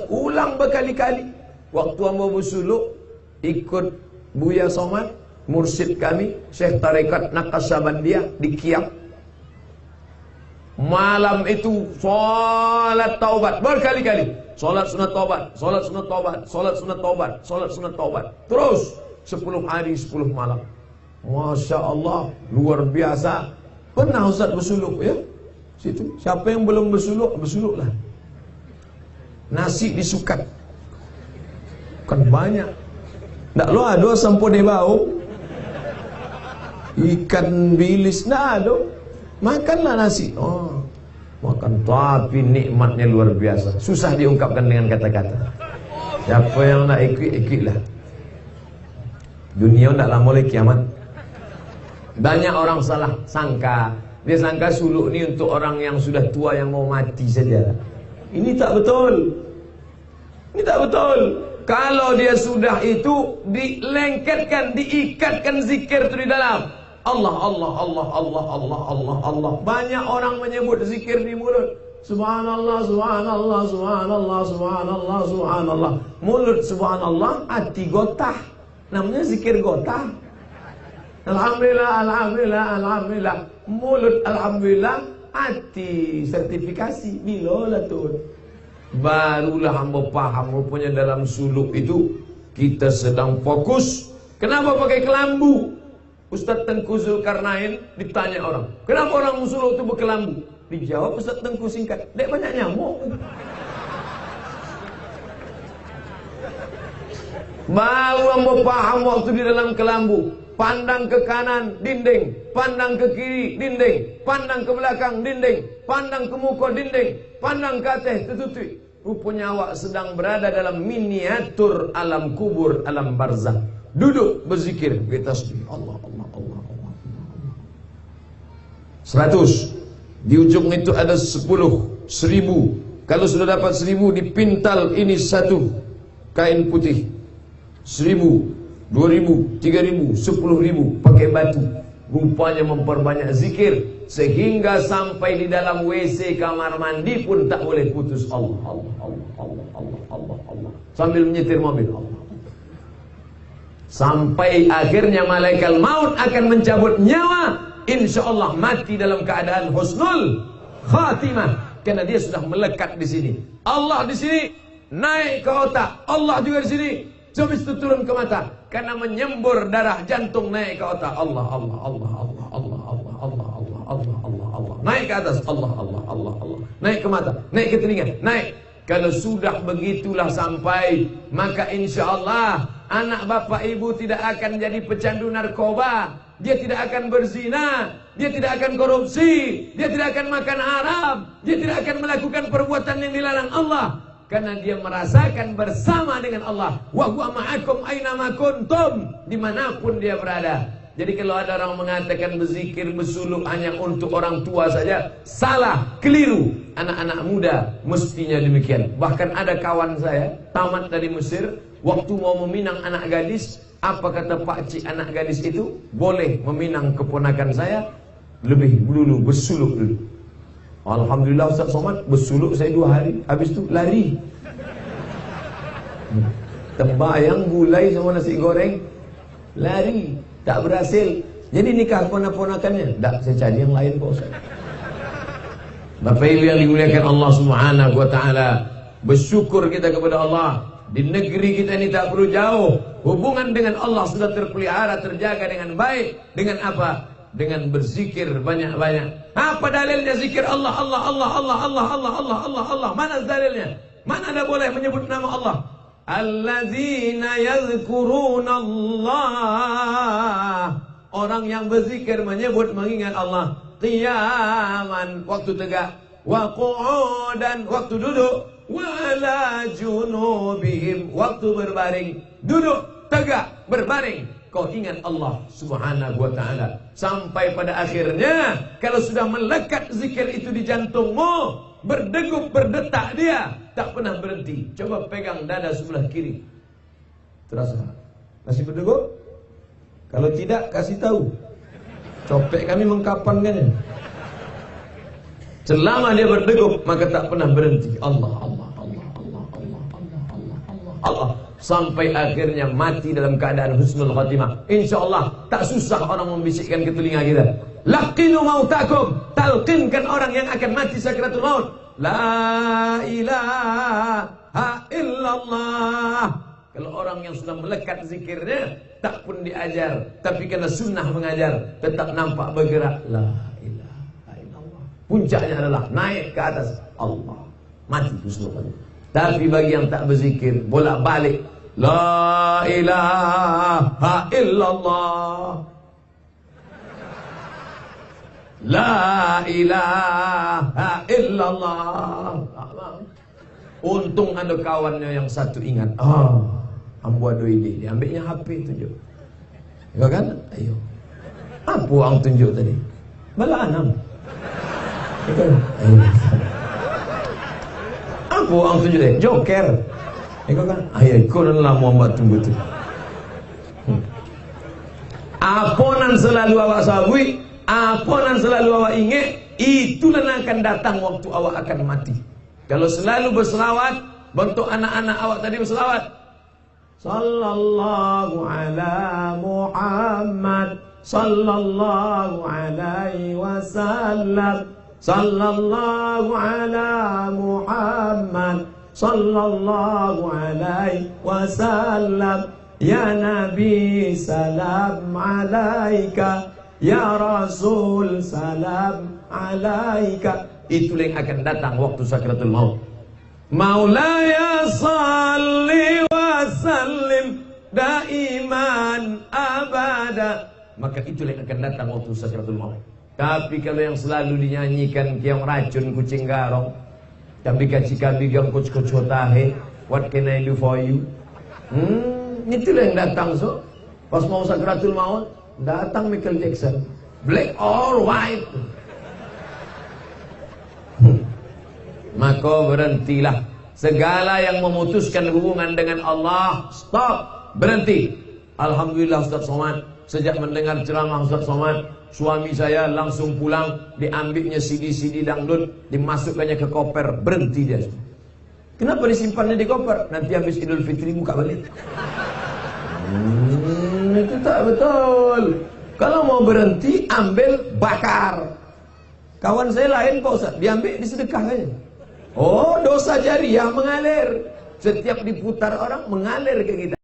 Ulang berkali-kali. Waktu hamba bersuluk ikut Buya Somad, mursyid kami, Syekh Tarekat Naqasabandiyah di Kiam. Malam itu salat taubat berkali-kali. Salat sunat taubat, salat sunat taubat, salat sunat taubat, salat sunat taubat. Terus 10 hari 10 malam. Masya Allah, luar biasa. Pernah Ustaz bersuluk ya? Situ. Siapa yang belum bersuluk, bersuluklah. Nasi disukat. Kan banyak. Tak lo ada sampun dia bau. Ikan bilis tak ada. Makanlah nasi. Oh, makan, tapi nikmatnya luar biasa. Susah diungkapkan dengan kata-kata. Siapa yang nak ikut-ikutlah. Dunia tak lama lagi kiamat. Banyak orang salah sangka. Dia sangka suluk ni untuk orang yang sudah tua yang mau mati saja. Ini tak betul. Ini tak betul. Kalau dia sudah itu dilengketkan, diikatkan zikir itu di dalam. Allah, Allah, Allah, Allah, Allah, Allah, Allah. Banyak orang menyebut zikir di mulut. Subhanallah, subhanallah, subhanallah, subhanallah, subhanallah. Mulut subhanallah, hati gotah. Namanya zikir gotah. Alhamdulillah, alhamdulillah, alhamdulillah. Mulut alhamdulillah, hati sertifikasi. Bila lah tu. Barulah hamba paham rupanya dalam suluk itu kita sedang fokus. Kenapa pakai kelambu? Ustaz Tengku Zulkarnain ditanya orang, kenapa orang suluk itu berkelambu? Dijawab Ustaz Tengku singkat, dek banyak nyamuk. Baru hamba paham waktu di dalam kelambu. Pandang ke kanan, dinding. Pandang ke kiri, dinding. Pandang ke belakang, dinding. Pandang ke muka, dinding. Pandang ke atas, tertutup. Rupanya awak sedang berada dalam miniatur alam kubur, alam barzah. Duduk berzikir, bertasbih. Allah, Allah, Allah, Allah, Allah. 100. Di ujung itu ada 10, 1000. Kalau sudah dapat 1000, dipintal ini satu kain putih. 1000. 2000, 3000, 10.000 pakai batu. Rupanya memperbanyak zikir sehingga sampai di dalam WC kamar mandi pun tak boleh putus Allah, Allah, Allah, Allah, Allah, Allah, Allah. Sambil menyetir mobil Allah. Sampai akhirnya malaikat maut akan mencabut nyawa, insyaallah mati dalam keadaan husnul khatimah karena dia sudah melekat di sini. Allah di sini naik ke otak, Allah juga di sini. Habis itu turun ke mata karena menyembur darah jantung naik ke otak. Allah, Allah, Allah, Allah, Allah, Allah, Allah, Allah, Allah, Allah, Allah. Naik ke atas. Allah, Allah, Allah, Allah. Naik ke mata, naik ke telinga, naik. Kalau sudah begitulah sampai, maka insyaallah anak bapak ibu tidak akan jadi pecandu narkoba. Dia tidak akan berzina, dia tidak akan korupsi, dia tidak akan makan haram, dia tidak akan melakukan perbuatan yang dilarang Allah. Karena dia merasakan bersama dengan Allah. Wa huwa ma'akum aina ma kuntum, dimanapun dia berada. Jadi kalau ada orang mengatakan berzikir, bersuluk hanya untuk orang tua saja, salah, keliru. Anak-anak muda mestinya demikian. Bahkan ada kawan saya tamat dari Mesir, waktu mau meminang anak gadis, apa kata Pak Cik anak gadis itu? Boleh meminang keponakan saya, lebih dulu bersuluk dulu. Alhamdulillah Ustaz Somad, bersuluk saya 2 hari. Habis itu lari. Tembayang gulai sama nasi goreng, lari. Tak berhasil. Jadi nikah ponak-ponakannya, tak, saya cari yang lain Pak Ustaz. Bapak Ibu yang dimuliakan Allah Subhanahu wa taala, bersyukur kita kepada Allah. Di negeri kita ini tak perlu jauh. Hubungan dengan Allah sudah terpelihara, terjaga dengan baik. Dengan apa? Dengan berzikir banyak-banyak. Apa dalilnya zikir Allah, Allah, Allah, Allah, Allah, Allah, Allah, Allah, Allah. Mana dalilnya? Mana ada boleh menyebut nama Allah? Alladzina yadhkuruna Allah. Orang yang berzikir menyebut mengingat Allah. Qiyaman, waktu tegak. Wa qu'udan, waktu duduk. Wa ala junubihim, waktu berbaring. Duduk, tegak, berbaring. Kau ingat Allah Subhanahu wa ta'ala. Sampai pada akhirnya, kalau sudah melekat zikir itu di jantungmu, berdegup, berdetak dia, tak pernah berhenti. Coba pegang dada sebelah kiri. Terasa? Masih berdegup? Kalau tidak, kasih tahu. Copek kami mengkapankannya. Selama dia berdegup, maka tak pernah berhenti. Allah, Allah, Allah, Allah, Allah, Allah, sampai akhirnya mati dalam keadaan husnul khatimah. Insyaallah tak susah orang membisikkan ke telinga kita. Laqinu mautakum, talqinkan orang yang akan mati sakratul maut. La ilaha illallah. Kalau orang yang sudah melekat zikirnya, tak pun diajar, tapi karena sunnah mengajar, tetap nampak bergerak. La ilaha illallah. Puncaknya adalah naik ke atas Allah, mati husnul khatimah. Tapi bagi yang tak berzikir, bolak-balik la ilaha illallah, la ilaha illallah. Untung ada kawannya yang satu ingat. Ambu ada ide, dia ambilnya HP tunjuk. Ya kan? Ayo. Apa orang tunjuk tadi? Bala enam. Ya kan? Ayo. Apa orang tunjuk tadi? Joker. Ya kan? Ayo, kau lah Muhammad tunggu tu. Aponan selalu awak sabui, aponan selalu awak ingat, itulah yang akan datang waktu awak akan mati. Kalau selalu berselawat, bentuk anak-anak awak tadi berselawat. Sallallahu ala Muhammad, sallallahu alaihi wasallam, sallallahu ala Muhammad, sallallahu alaihi wasallam. Ya Nabi salam alaika, ya Rasul salam alaika. Itulah yang akan datang waktu sakratul maut. Maulaya salli wa sallim daiman abada. Maka itulah yang akan datang waktu sakratul maut. Tapi kalau yang selalu dinyanyikan yang racun kucing garong, tapi kaci-kabi yang kuc-kuc tahe, what can I do for you? Itulah yang datang so. Pas mau sakratul maut, datang Michael Jackson, black or white. Maka berhentilah. Segala yang memutuskan hubungan dengan Allah, stop, berhenti. Alhamdulillah Ustaz Somad, sejak mendengar ceramah Ustaz Somad, suami saya langsung pulang, diambilnya CD-CD dangdut, dimasukkannya ke koper, berhenti dia. Kenapa disimpannya di koper? Nanti habis Idul Fitri buka balik. Itu tak betul. Kalau mau berhenti, ambil, bakar. Kawan saya lain kok Ustaz, diambil disedekahkan. Oh, dosa jariah mengalir. Setiap diputar orang mengalir ke kita.